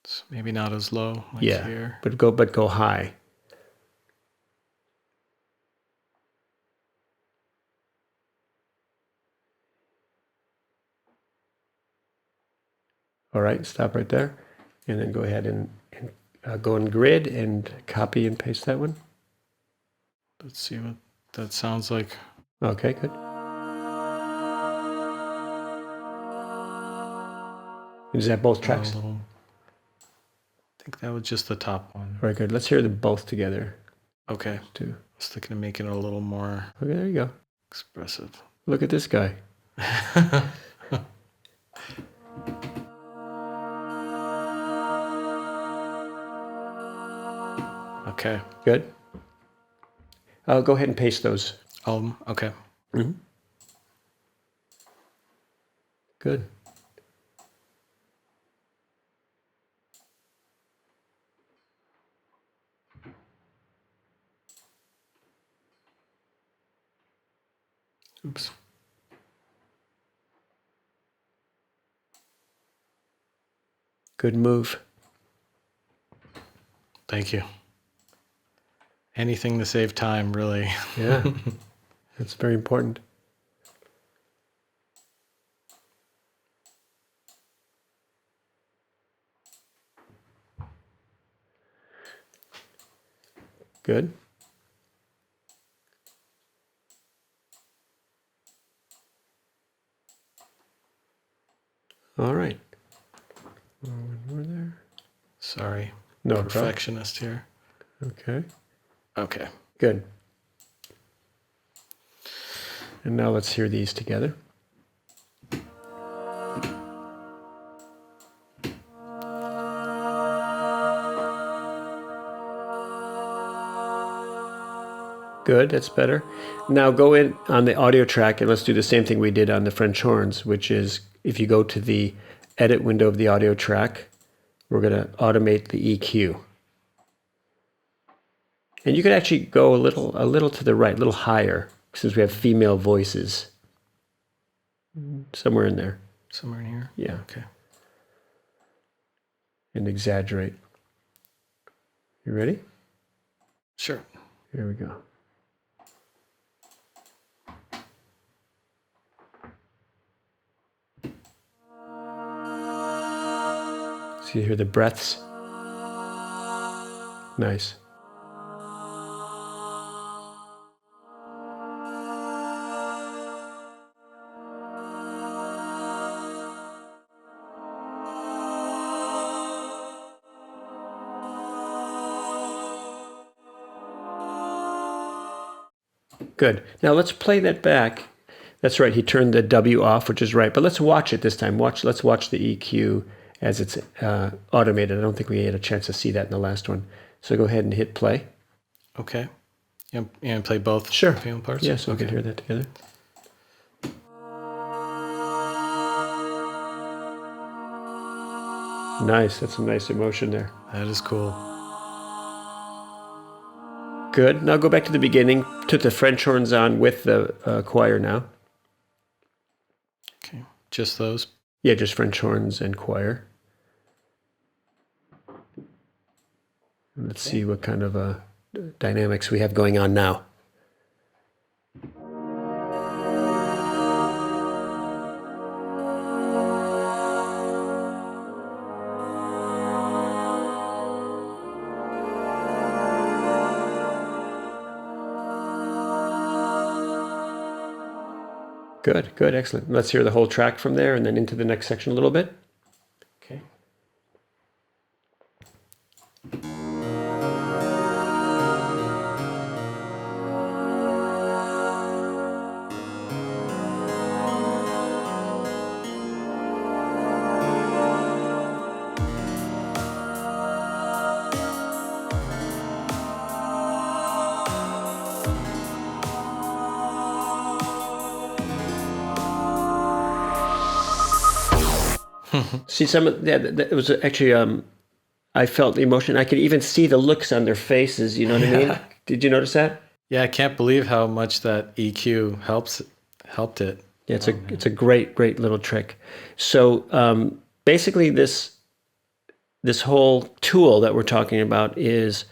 So maybe not as low like yeah, here. but go high. All right, stop right there. And then go ahead and go in grid and copy and paste that one. Let's see what that sounds like. Okay, good. Is that both tracks? I think that was just the top one. Very good. Let's hear them both together. Okay. Too. I was thinking of making it a little more Okay, there you go. expressive. Look at this guy. Okay. Good. I'll go ahead and paste those. Okay. Mm-hmm. Good. Good move. Thank you. Anything to save time, really. Yeah, that's very important. Good. All right. One more there. Sorry. No Perfectionist here. Okay. Okay. Good. And now let's hear these together. Good, that's better. Now go in on the audio track and let's do the same thing we did on the French horns, which is if you go to the edit window of the audio track, we're going to automate the EQ. And you could actually go a little to the right, a little higher, since we have female voices. Somewhere in there. Somewhere in here? Yeah. Okay. And exaggerate. You ready? Sure. Here we go. So you hear the breaths? Nice. Good. Now let's play that back. That's right. He turned the W off, which is right. But let's watch it this time. Let's watch the EQ as it's automated. I don't think we had a chance to see that in the last one. So go ahead and hit play. Okay. You want to play both Sure. female parts? Yes, we can hear that together. Nice. That's some nice emotion there. That is cool. Good. Now go back to the beginning. Put the French horns on with the choir now. Okay. Just those? Yeah, just French horns and choir. Let's see what kind of dynamics we have going on now. Good, good, excellent. Let's hear the whole track from there and then into the next section a little bit. Okay. See, it was actually, I felt the emotion. I could even see the looks on their faces, you know what I mean? Did you notice that? Yeah, I can't believe how much that EQ helped it. Yeah, it's a great little trick. So basically this whole tool that we're talking about is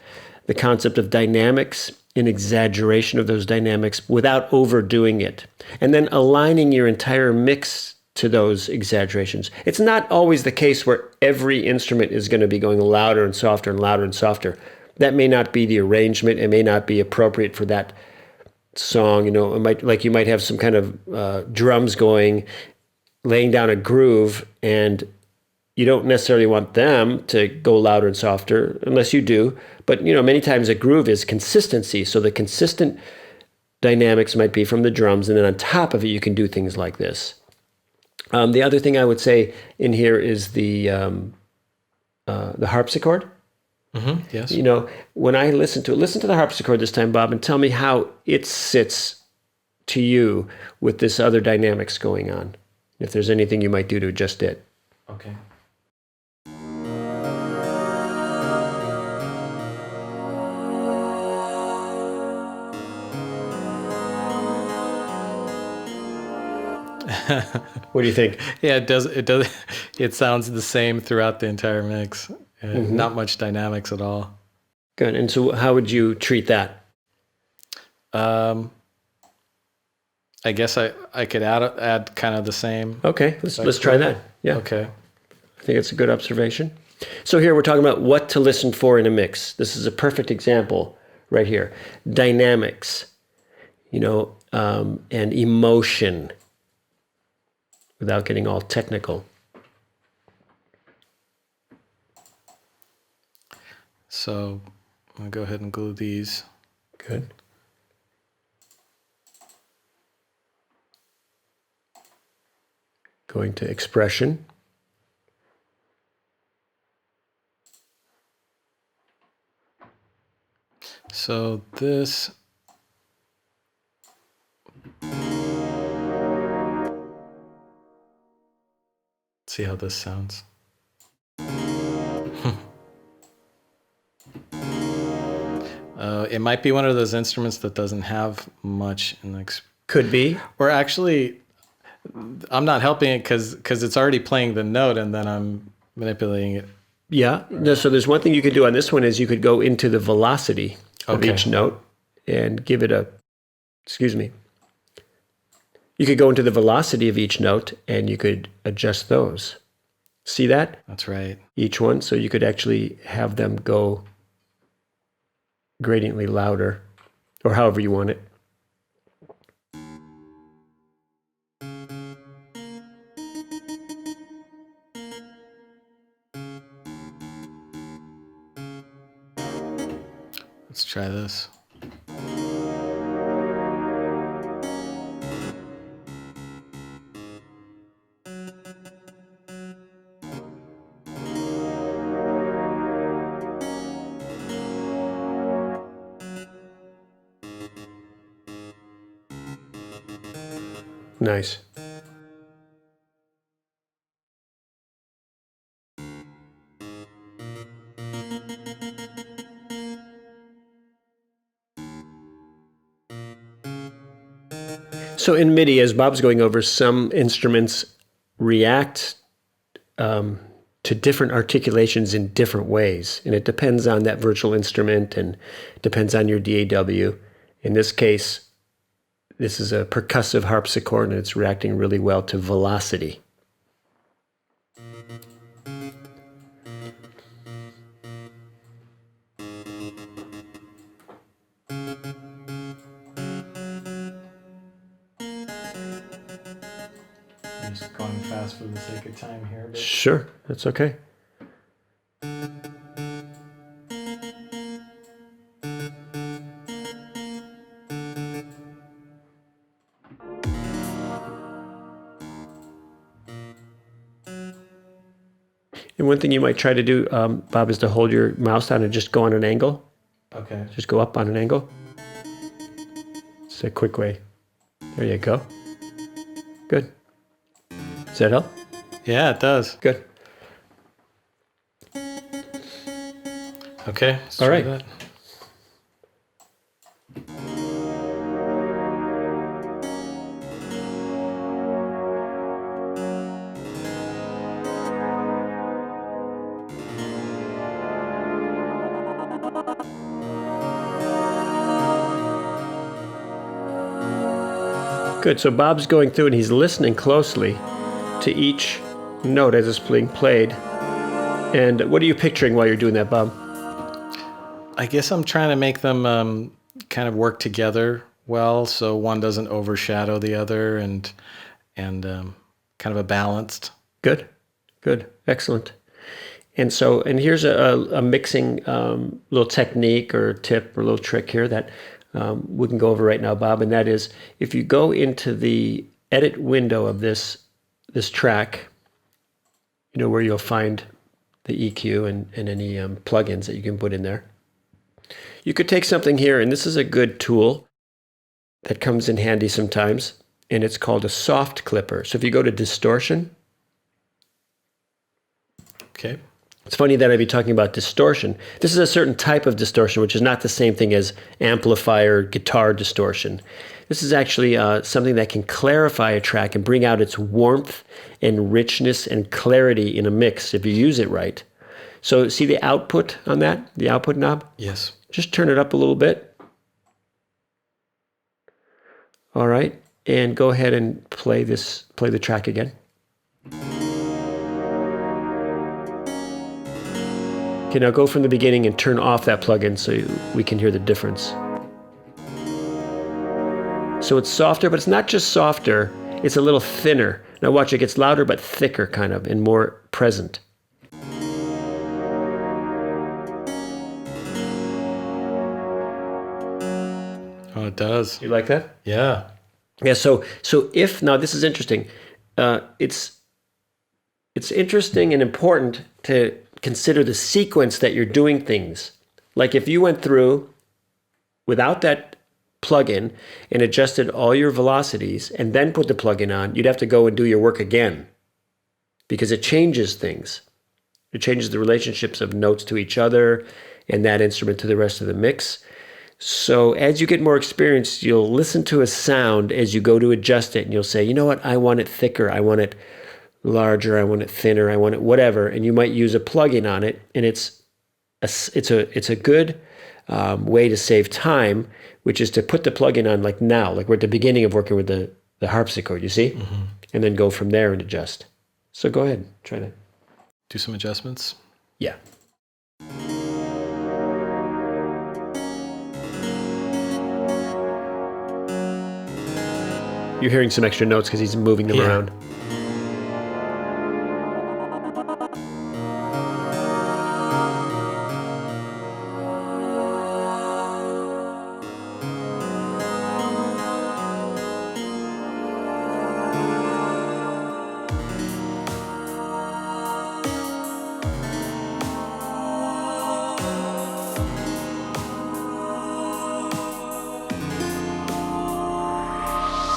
the concept of dynamics and exaggeration of those dynamics without overdoing it. And then aligning your entire mix to those exaggerations. It's not always the case where every instrument is going to be going louder and softer and louder and softer. That may not be the arrangement. It may not be appropriate for that song. You know, you might have some kind of drums going, laying down a groove, and you don't necessarily want them to go louder and softer unless you do. But you know, many times a groove is consistency. So the consistent dynamics might be from the drums, and then on top of it, you can do things like this. The other thing I would say in here is the harpsichord. Mm-hmm, yes. You know, when I listen to the harpsichord this time, Bob, and tell me how it sits to you with this other dynamics going on. If there's anything you might do to adjust it. Okay. What do you think? Yeah, it does. it sounds the same throughout the entire mix. Not much dynamics at all. Good. And so how would you treat that? I guess I could add kind of the same. Okay, let's try that. Yeah. Okay. I think it's a good observation. So here we're talking about what to listen for in a mix. This is a perfect example right here. Dynamics, and emotion, without getting all technical. So I'm going to go ahead and glue these. Good. Going to expression. So this, see how this sounds. It might be one of those instruments that doesn't have much in the Could be. Or actually, I'm not helping it because it's already playing the note and then I'm manipulating it. Yeah. No, so there's one thing you could do on this one is you could go into the velocity of each note and give it a, you could go into the velocity of each note and you could adjust those. See that? That's right. Each one. So you could actually have them go gradiently louder or however you want it. Let's try this. Nice. So in MIDI, as Bob's going over, some instruments react to different articulations in different ways. And it depends on that virtual instrument and depends on your DAW. In this case, this is a percussive harpsichord and it's reacting really well to velocity. I'm just going fast for the sake of time here. But... Sure, that's okay. And one thing you might try to do, Bob, is to hold your mouse down and just go on an angle. Okay. Just go up on an angle. It's a quick way. There you go. Good. Does that help? Yeah, it does. Good. Okay. All right. That. Good. So Bob's going through and he's listening closely to each note as it's being played. And what are you picturing while you're doing that, Bob? I guess I'm trying to make them kind of work together well, so one doesn't overshadow the other, and kind of a balanced. Good. Good. Excellent. And here's a mixing little technique or tip or little trick here that we can go over right now, Bob, and that is if you go into the edit window of this track, where you'll find the EQ and any plugins that you can put in there. You could take something here, and this is a good tool that comes in handy sometimes, and it's called a soft clipper. So if you go to distortion, okay, It's funny that I'd be talking about distortion. This is a certain type of distortion, which is not the same thing as amplifier guitar distortion. This is actually something that can clarify a track and bring out its warmth and richness and clarity in a mix if you use it right. So see the output on that, the output knob? Yes. Just turn it up a little bit. All right, and go ahead and play the track again. Okay, now go from the beginning and turn off that plugin so we can hear the difference. So it's softer, but it's not just softer, it's a little thinner. Now watch, it gets louder but thicker kind of and more present. Oh, it does. You like that? Yeah. Yeah, so if, now this is interesting, it's interesting and important to consider the sequence that you're doing things. Like if you went through without that plugin and adjusted all your velocities and then put the plugin on, you'd have to go and do your work again because it changes things. It changes the relationships of notes to each other and that instrument to the rest of the mix. So as you get more experience, you'll listen to a sound as you go to adjust it and you'll say, you know what, I want it thicker, I want it larger, I want it thinner, I want it whatever, and you might use a plugin on it, and it's a good way to save time, which is to put the plugin on like now, like we're at the beginning of working with the harpsichord, you see, and then go from there and adjust. So go ahead, try that. Do some adjustments. Yeah. You're hearing some extra notes because he's moving them around.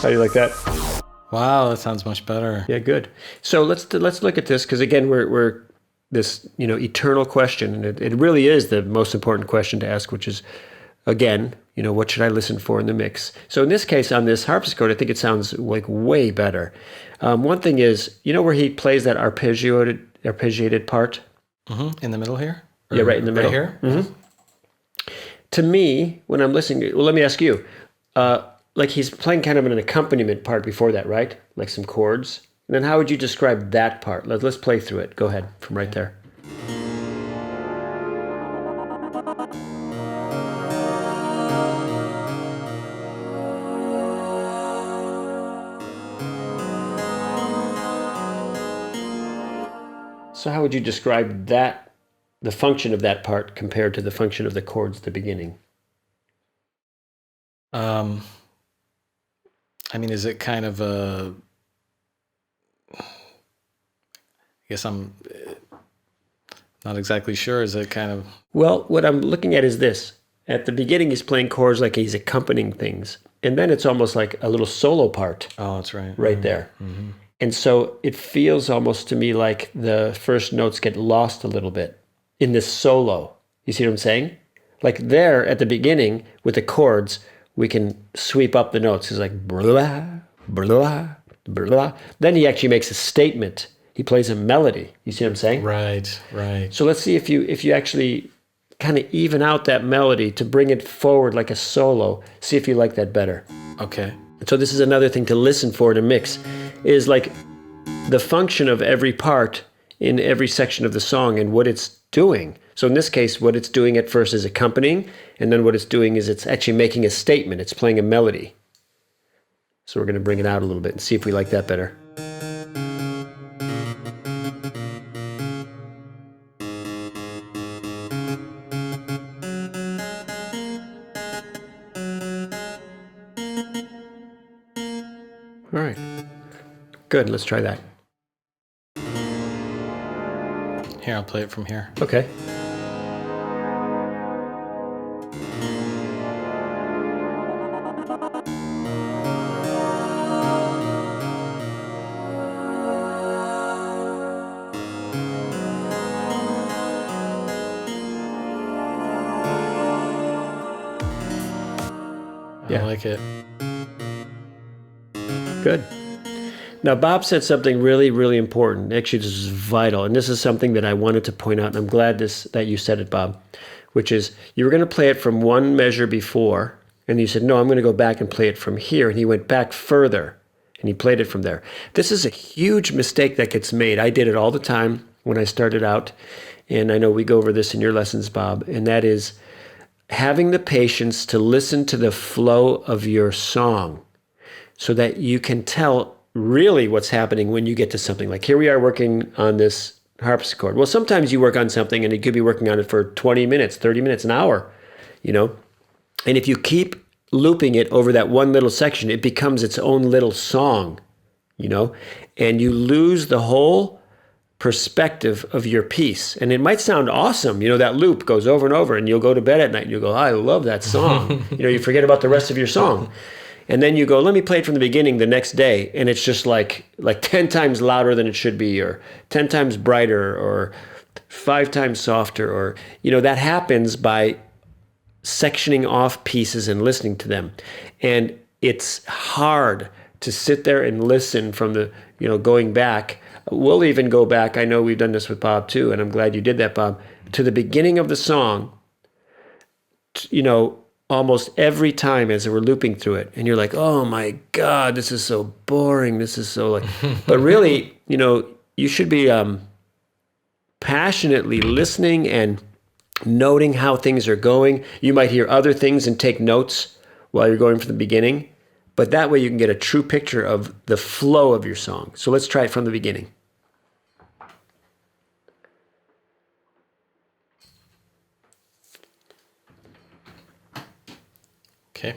How do you like that? Wow, that sounds much better. Yeah, good. So let's look at this because again, we're this eternal question, and it really is the most important question to ask, which is again, what should I listen for in the mix? So in this case, on this harpsichord, I think it sounds like way better. One thing is, where he plays that arpeggiated part? In the middle here? Yeah, right in the middle. Right here? To me, when I'm listening, well, let me ask you, like he's playing kind of an accompaniment part before that, right? Like some chords. And then how would you describe that part? Let's play through it. Go ahead, from right there. So how would you describe that, the function of that part compared to the function of the chords at the beginning? I mean, is it kind of a... I guess I'm not exactly sure. Is it kind of... Well, what I'm looking at is this. At the beginning, he's playing chords like he's accompanying things. And then it's almost like a little solo part. Oh, that's right. Right there. And so it feels almost to me like the first notes get lost a little bit in this solo. You see what I'm saying? Like there at the beginning with the chords, we can sweep up the notes. It's like blah, blah, blah. Then he actually makes a statement. He plays a melody. You see what I'm saying? Right, right. So let's see if you actually kind of even out that melody to bring it forward like a solo. See if you like that better. Okay. So this is another thing to listen for in a mix, is like the function of every part in every section of the song and what it's doing. So in this case, what it's doing at first is accompanying, and then what it's doing is it's actually making a statement. It's playing a melody. So we're going to bring it out a little bit and see if we like that better. All right. Good. Let's try that. Here, I'll play it from here. Okay. I like it. Good. Now, Bob said something really, really important. Actually, this is vital. And this is something that I wanted to point out. And I'm glad that you said it, Bob, which is you were going to play it from one measure before. And you said, no, I'm going to go back and play it from here. And he went back further and he played it from there. This is a huge mistake that gets made. I did it all the time when I started out. And I know we go over this in your lessons, Bob. And that is having the patience to listen to the flow of your song so that you can tell really what's happening when you get to something. Like here we are working on this harpsichord. Well, sometimes you work on something and you could be working on it for 20 minutes, 30 minutes, an hour, you know? And if you keep looping it over that one little section, it becomes its own little song, you know? And you lose the whole perspective of your piece. And it might sound awesome, you know, that loop goes over and over and you'll go to bed at night and you'll go, I love that song. You know, you forget about the rest of your song. And then you go, let me play it from the beginning the next day. And it's just like 10 times louder than it should be, or 10 times brighter, or 5 times softer, or, you know, that happens by sectioning off pieces and listening to them. And it's hard to sit there and listen from the, you know, going back. We'll even go back. I know we've done this with Bob too, and I'm glad you did that, Bob, to the beginning of the song, you know, almost every time as we're looping through it. And you're like, oh my God, this is so boring. This is so like, but really, you know, you should be passionately listening and noting how things are going. You might hear other things and take notes while you're going from the beginning, but that way you can get a true picture of the flow of your song. So let's try it from the beginning. Okay.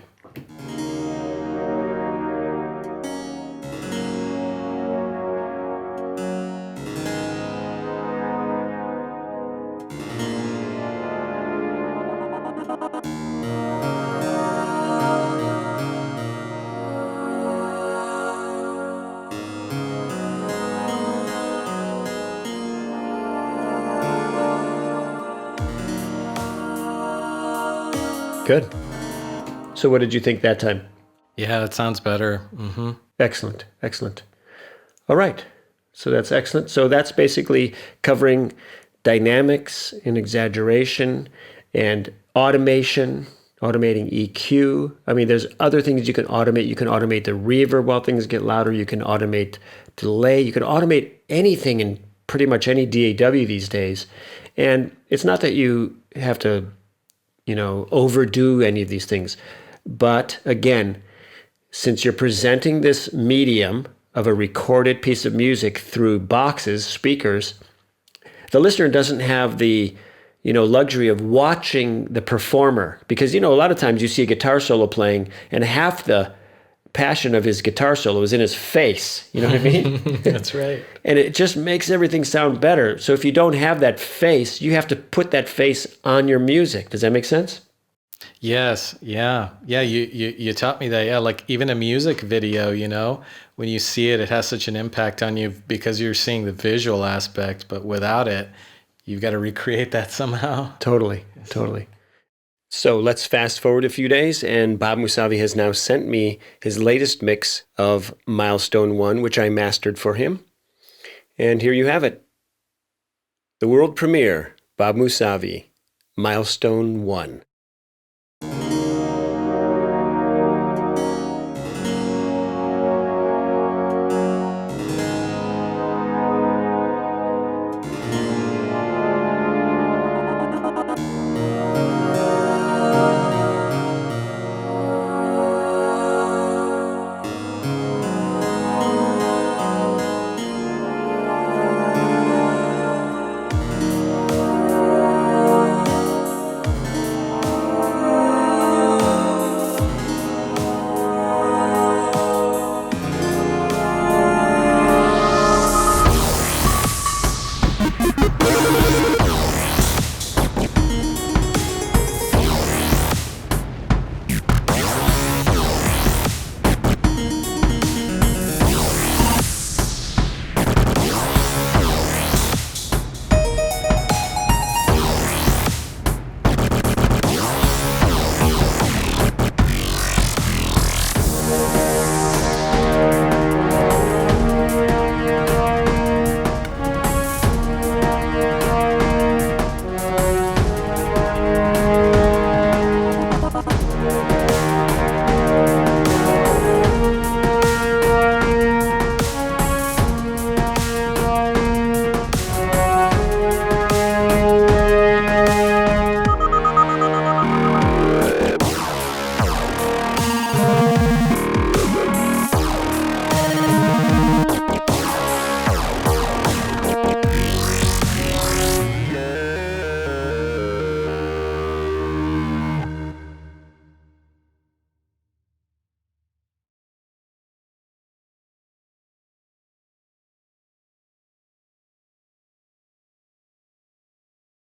Good. So what did you think that time? Yeah, that sounds better. Mm-hmm. Excellent. Excellent. All right. So that's excellent. So that's basically covering dynamics and exaggeration and automation, automating EQ. I mean, there's other things you can automate. You can automate the reverb while things get louder. You can automate delay. You can automate anything in pretty much any DAW these days. And it's not that you have to, you know, overdo any of these things. But again, since you're presenting this medium of a recorded piece of music through boxes, speakers, the listener doesn't have the, you know, luxury of watching the performer. Because, you know, a lot of times you see a guitar solo playing and half the passion of his guitar solo is in his face. You know what I mean? That's right. And it just makes everything sound better. So if you don't have that face, you have to put that face on your music. Does that make sense? Yes. Yeah. Yeah. You taught me that. Yeah. Like even a music video, you know, when you see it, it has such an impact on you because you're seeing the visual aspect, but without it, you've got to recreate that somehow. Totally. Totally. So let's fast forward a few days, and Bob Moosavi has now sent me his latest mix of Milestone 1, which I mastered for him. And here you have it. The world premiere, Bob Moosavi, Milestone 1.